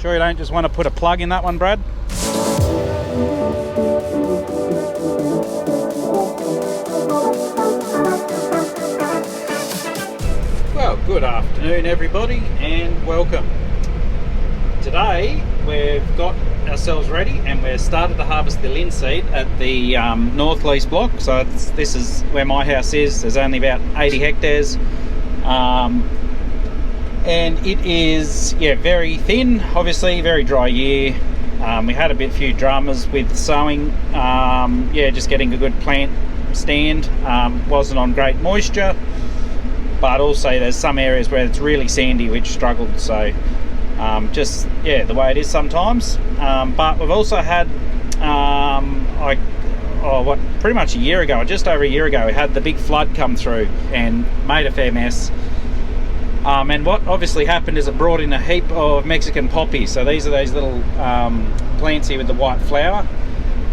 Sure you don't just want to put a plug in that one, Brad? Well, good afternoon everybody and welcome. Today we've got ourselves ready and we've started to harvest the linseed at the north lease block. So this is where my house is. There's only about 80 hectares and it is very thin, obviously very dry year. We had a few dramas with sowing, just getting a good plant stand. Wasn't on great moisture, but also there's some areas where it's really sandy which struggled. So the way it is sometimes. But we've also had pretty much a year ago, or just over a year ago, we had the big flood come through and made a fair mess. And what obviously happened is it brought in a heap of Mexican poppies. So these are those little plants here with the white flower,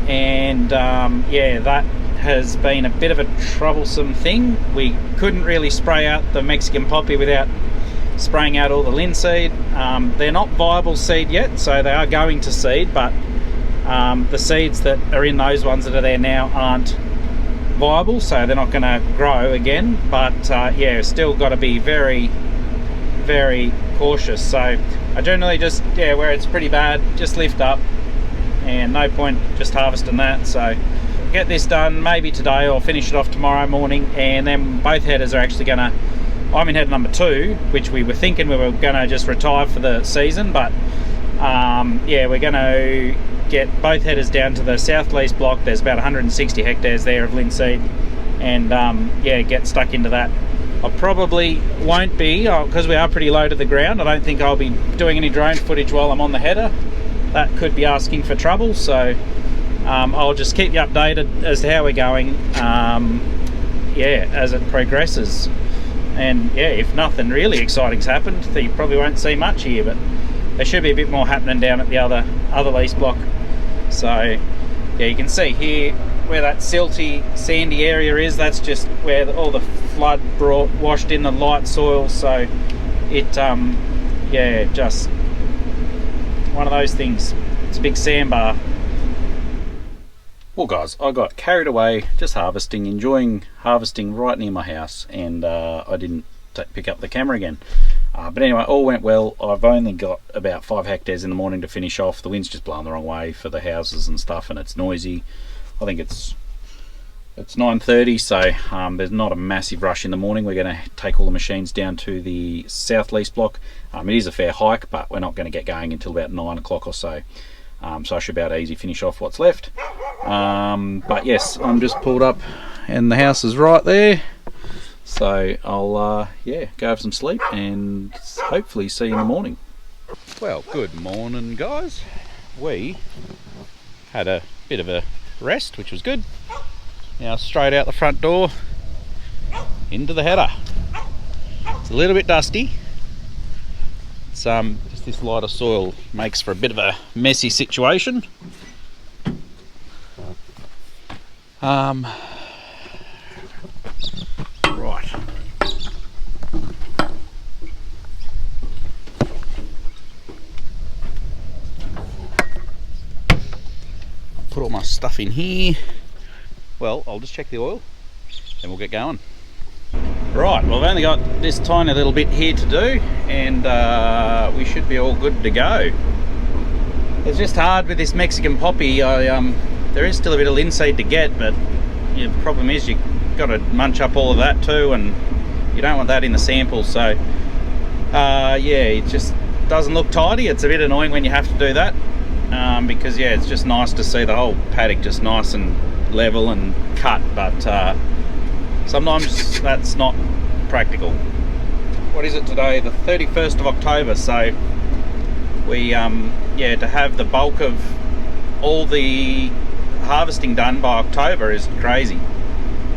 and that has been a bit of a troublesome thing. We couldn't really spray out the Mexican poppy without spraying out all the linseed. They're not viable seed yet, so they are going to seed, but the seeds that are in those ones that are there now aren't viable, so they're not going to grow again. But still got to be very, very cautious. So I generally just, where it's pretty bad, just lift up, and no point just harvesting that. So get this done maybe today or finish it off tomorrow morning, and then both headers are actually going to, I'm in header number 2, which we were thinking we were going to just retire for the season, but we're going to get both headers down to the south lease block. There's about 160 hectares there of linseed, and get stuck into that. I probably won't be, because we are pretty low to the ground, I don't think I'll be doing any drone footage while I'm on the header. That could be asking for trouble, so I'll just keep you updated as to how we're going as it progresses. And if nothing really exciting's happened, you probably won't see much here, but there should be a bit more happening down at the other lease block. So you can see here where that silty, sandy area is. That's just where all the flood washed in the light soil. So it just one of those things. It's a big sandbar. Well guys, I got carried away just enjoying harvesting right near my house, and I didn't pick up the camera again. But anyway, all went well. I've only got about 5 hectares in the morning to finish off. The wind's just blowing the wrong way for the houses and stuff, and it's noisy. I think it's 9:30, so there's not a massive rush in the morning. We're going to take all the machines down to the south lease block. It is a fair hike, but we're not going to get going until about 9 o'clock or so. So I should be able to easy finish off what's left. But yes, I'm just pulled up and the house is right there. So I'll go have some sleep and hopefully see you in the morning. Well, good morning guys. We had a bit of a rest, which was good. Now straight out the front door into the header. It's a little bit dusty. It's just this lighter soil makes for a bit of a messy situation. Right. Put all my stuff in here. Well, I'll just check the oil and we'll get going. Right, well, I've only got this tiny little bit here to do, and we should be all good to go. It's just hard with this Mexican poppy. There is still a bit of linseed to get, but the problem is you've got to munch up all of that too, and you don't want that in the sample. So it just doesn't look tidy. It's a bit annoying when you have to do that, because it's just nice to see the whole paddock just nice and level and cut, but sometimes that's not practical. What is it today? The 31st of October, so we to have the bulk of all the harvesting done by October is crazy.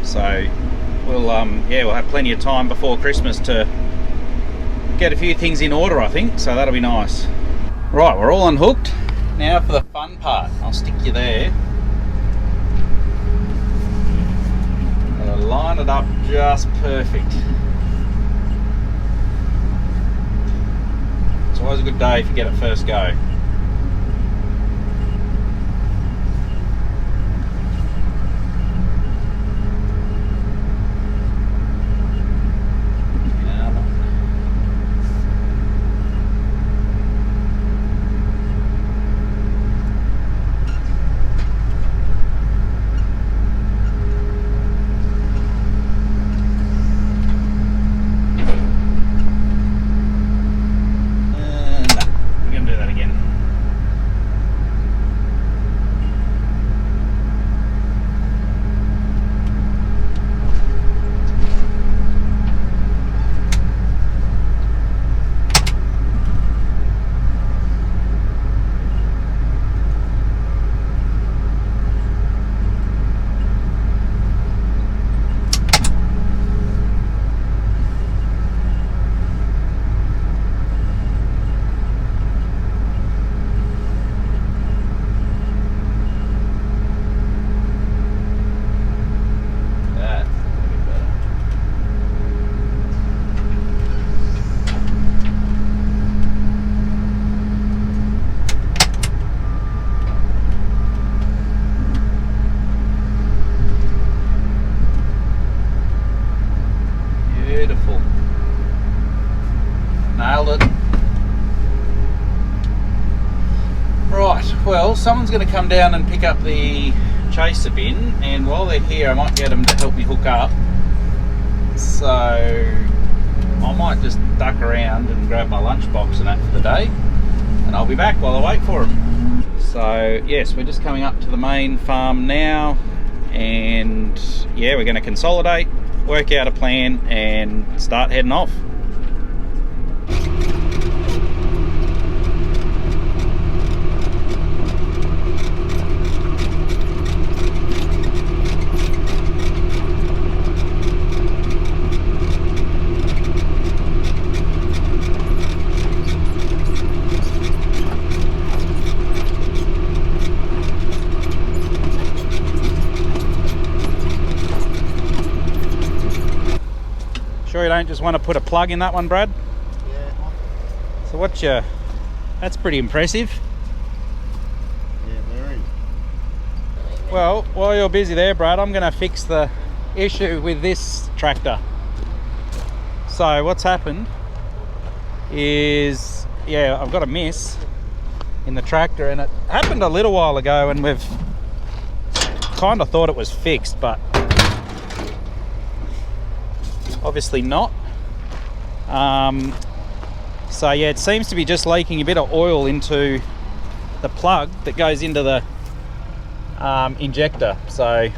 So we'll have plenty of time before Christmas to get a few things in order, I think, so that'll be nice. Right, we're all unhooked. Now for the fun part. I'll stick you there. Line it up just perfect. It's always a good day if you get it first go. Beautiful. Nailed it. Right, well, someone's going to come down and pick up the chaser bin, and while they're here I might get them to help me hook up. So I might just duck around and grab my lunchbox and that for the day, and I'll be back while I wait for them. So yes, we're just coming up to the main farm now, and yeah, we're going to consolidate, work out a plan and start heading off. Sure you don't just want to put a plug in that one, Brad? Yeah. So what's your... That's pretty impressive. Yeah, very. Well, while you're busy there, Brad, I'm going to fix the issue with this tractor. So what's happened is, yeah, I've got a miss in the tractor, and it happened a little while ago, and we've kind of thought it was fixed, but obviously not. So yeah, it seems to be just leaking a bit of oil into the plug that goes into the injector. So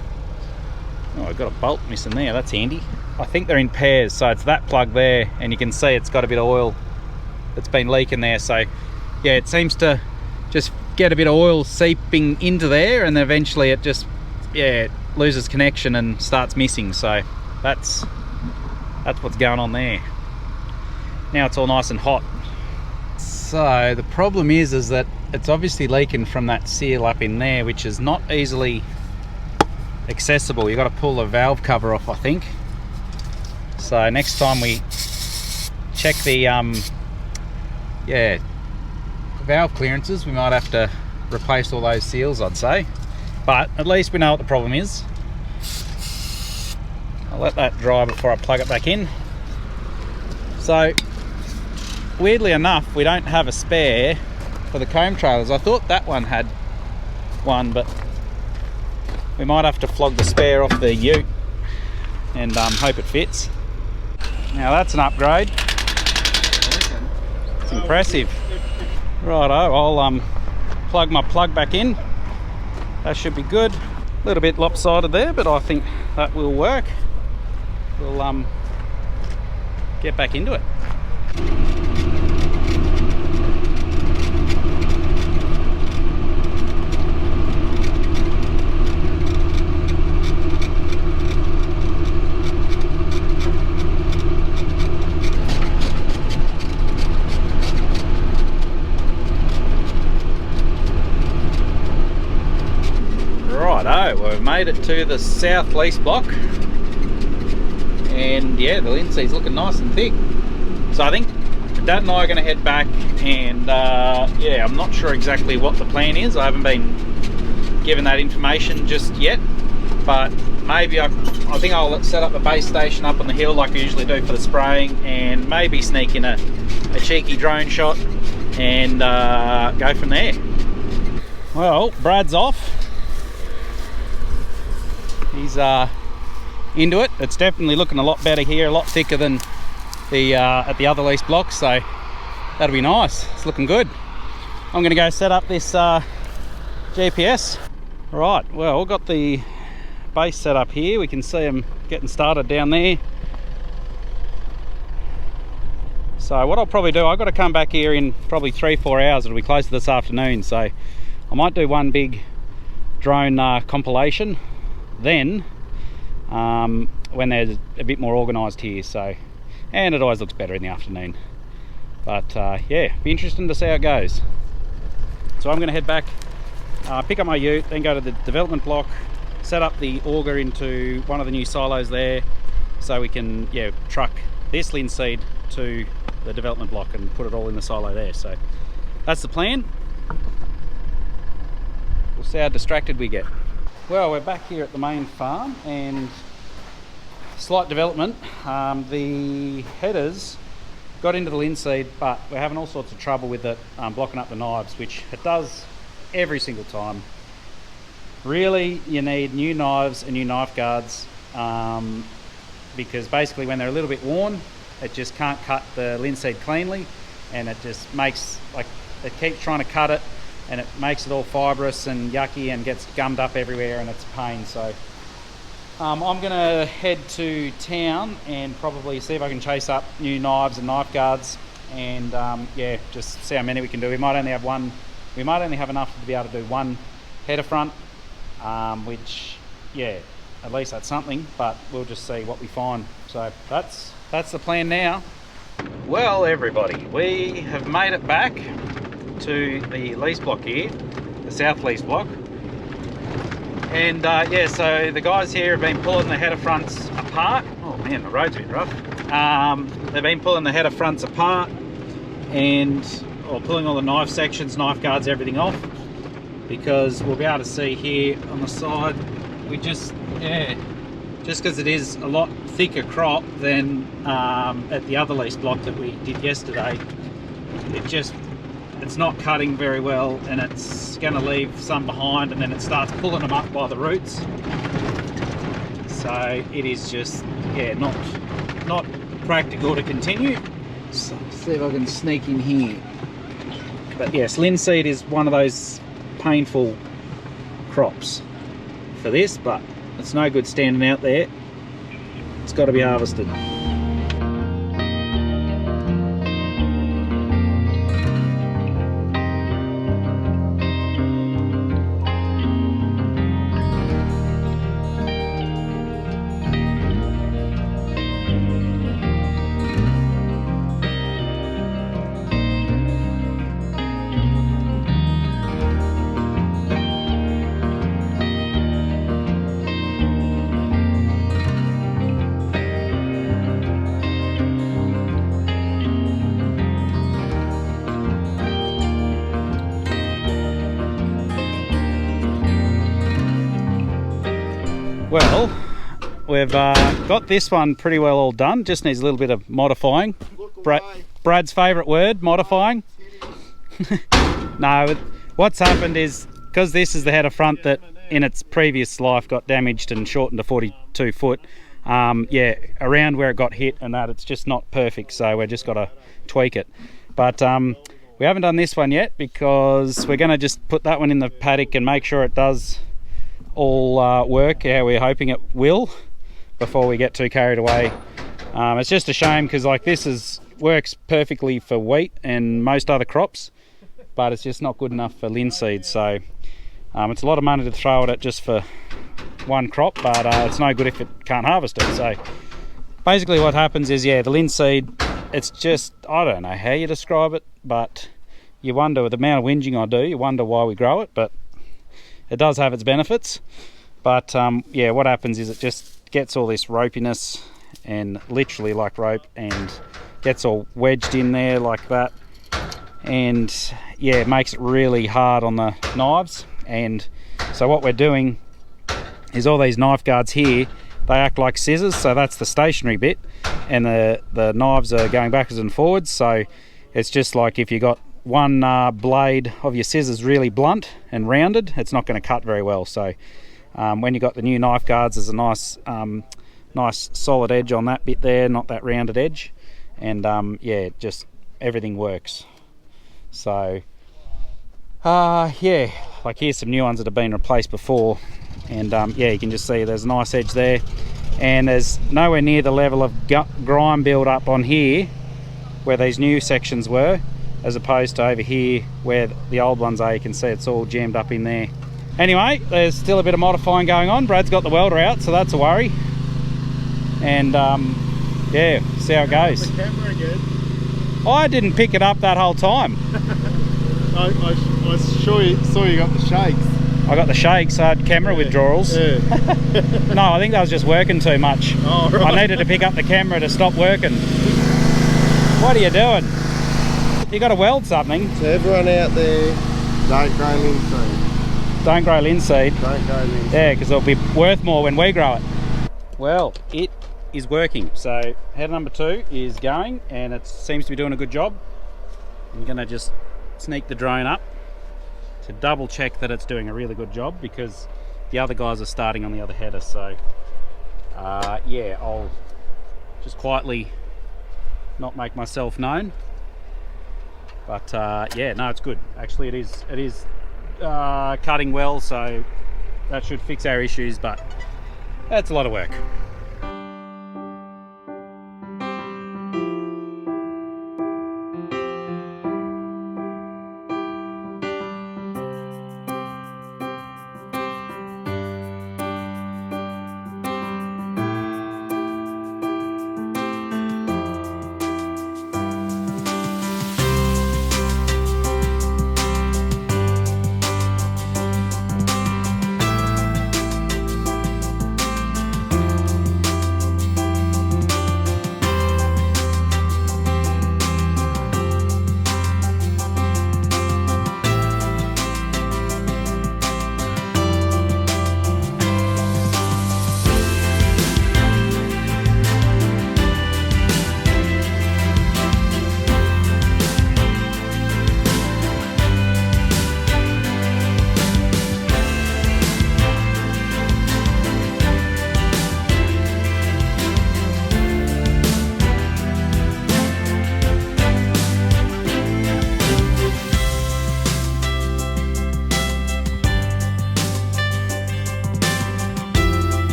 oh, I've got a bolt missing there, that's handy. I think they're in pairs, so it's that plug there, and you can see it's got a bit of oil that's been leaking there. So yeah, it seems to just get a bit of oil seeping into there, and then eventually it just, yeah, it loses connection and starts missing. So that's what's going on there. Now it's all nice and hot. So the problem is that it's obviously leaking from that seal up in there, which is not easily accessible. You've got to pull the valve cover off, I think. So next time we check the valve clearances, we might have to replace all those seals, I'd say. But at least we know what the problem is. I'll let that dry before I plug it back in. So weirdly enough, we don't have a spare for the comb trailers. I thought that one had one, but we might have to flog the spare off the ute and hope it fits. Now that's an upgrade. It's impressive. Righto, I'll plug my plug back in. That should be good. A little bit lopsided there, but I think that will work. We'll get back into it. Righto, we've made it to the south lease block. And yeah, the linseed's looking nice and thick. So I think Dad and I are going to head back, and yeah, I'm not sure exactly what the plan is. I haven't been given that information just yet, but maybe I think I'll set up a base station up on the hill like I usually do for the spraying, and maybe sneak in a cheeky drone shot and go from there. Well, Brad's off. He's into it. It's definitely looking a lot better here, a lot thicker than the at the other lease block, so that'll be nice. It's looking good. I'm going to go set up this GPS. Right, well, we've got the base set up here. We can see them getting started down there. So what I'll probably do, I've got to come back here in probably 3-4 hours. It'll be close to this afternoon, so I might do one big drone compilation then when they're a bit more organised here. So, and it always looks better in the afternoon. But yeah, be interesting to see how it goes. So I'm going to head back, pick up my ute, then go to the development block, set up the auger into one of the new silos there, so we can truck this linseed to the development block and put it all in the silo there. So that's the plan. We'll see how distracted we get. Well, we're back here at the main farm, and slight development. The headers got into the linseed, but we're having all sorts of trouble with it blocking up the knives, which it does every single time. Really, you need new knives and new knife guards, because basically when they're a little bit worn, it just can't cut the linseed cleanly, and it just makes, like, it keeps trying to cut it, and it makes it all fibrous and yucky and gets gummed up everywhere, and it's a pain. So I'm going to head to town and probably see if I can chase up new knives and knife guards, and yeah, just see how many we can do. We might only have one. We might only have enough to be able to do one header front, which, yeah, at least that's something, but we'll just see what we find. So that's the plan now. Well, everybody, we have made it back to the lease block here, the south lease block, and yeah, so the guys here have been pulling the header fronts apart. Oh man, the road's a bit rough. They've been pulling the header fronts apart and pulling all the knife sections, knife guards, everything off, because we'll be able to see here on the side, we just because it is a lot thicker crop than at the other lease block that we did yesterday, it's not cutting very well, and it's going to leave some behind, and then it starts pulling them up by the roots. So it is just, yeah, not practical to continue. So see if I can sneak in here. But yes, linseed is one of those painful crops for this, but it's no good standing out there. It's got to be harvested. Well, we've got this one pretty well all done. Just needs a little bit of modifying. Brad's favourite word, modifying. No, what's happened is, because this is the header front that in its previous life got damaged and shortened to 42 foot, yeah, around where it got hit and that, it's just not perfect, so we've just got to tweak it. But we haven't done this one yet, because we're going to just put that one in the paddock and make sure it does all work how we're hoping it will before we get too carried away. It's just a shame, because like this works perfectly for wheat and most other crops, but it's just not good enough for linseed. So it's a lot of money to throw at it just for one crop, but it's no good if it can't harvest it. So basically what happens is, yeah, the linseed, it's just, I don't know how you describe it, but you wonder, with the amount of whinging I do, you wonder why we grow it. But it does have its benefits. But yeah, what happens is it just gets all this ropiness, and literally like rope, and gets all wedged in there like that, and yeah, it makes it really hard on the knives. And so what we're doing is all these knife guards here, they act like scissors, so that's the stationary bit, and the knives are going backwards and forwards. So it's just like if you got one blade of your scissors really blunt and rounded, it's not going to cut very well. So when you got the new knife guards, there's a nice solid edge on that bit there, not that rounded edge, and yeah, just everything works. So yeah, like here's some new ones that have been replaced before, and yeah, you can just see there's a nice edge there, and there's nowhere near the level of grime build up on here where these new sections were, as opposed to over here where the old ones are. You can see it's all jammed up in there. Anyway, there's still a bit of modifying going on. Brad's got the welder out, so that's a worry. And yeah, see how it goes. The camera again. I didn't pick it up that whole time. I sure saw you got the shakes. I got the shakes. I had camera withdrawals. Yeah. No, I think that was just working too much. Oh, right. I needed to pick up the camera to stop working. What are you doing? You got to weld something. So everyone out there, don't grow linseed. Don't grow linseed. Don't grow linseed. Yeah, because it'll be worth more when we grow it. Well, it is working. So header number 2 is going, and it seems to be doing a good job. I'm going to just sneak the drone up to double check that it's doing a really good job, because the other guys are starting on the other header. So yeah, I'll just quietly not make myself known. But yeah, no, it's good. Actually, it is cutting well, so that should fix our issues, but that's a lot of work.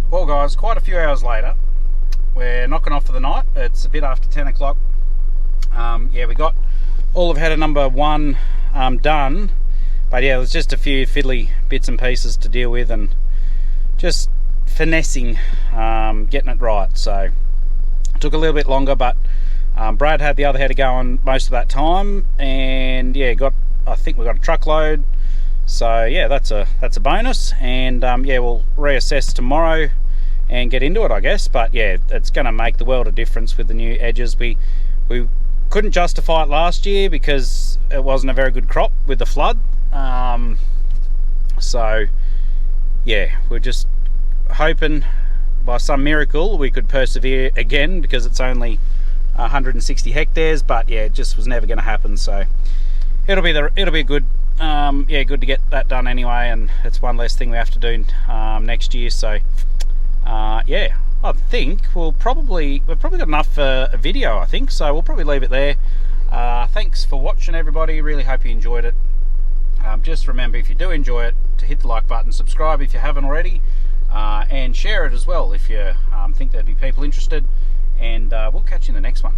Well guys, quite a few hours later, we're knocking off for the night. It's a bit after 10 o'clock. Yeah, we got all of header number 1 done, but yeah, there's just a few fiddly bits and pieces to deal with, and just finessing, getting it right. So it took a little bit longer, but Brad had the other header going most of that time, and yeah, I think we got a truckload. So yeah, that's a bonus, and yeah, we'll reassess tomorrow and get into it, I guess. But yeah, it's going to make the world of difference with the new edges. We couldn't justify it last year because it wasn't a very good crop with the flood. So yeah, we're just hoping by some miracle we could persevere again, because it's only 160 hectares, but yeah, it just was never going to happen. So it'll be good. Yeah, good to get that done anyway, and it's one less thing we have to do next year. So yeah, I think we've probably got enough for a video, I think, so we'll probably leave it there. Thanks for watching, everybody. Really hope you enjoyed it. Just remember, if you do enjoy it, to hit the like button, subscribe if you haven't already, and share it as well if you think there'd be people interested, and we'll catch you in the next one.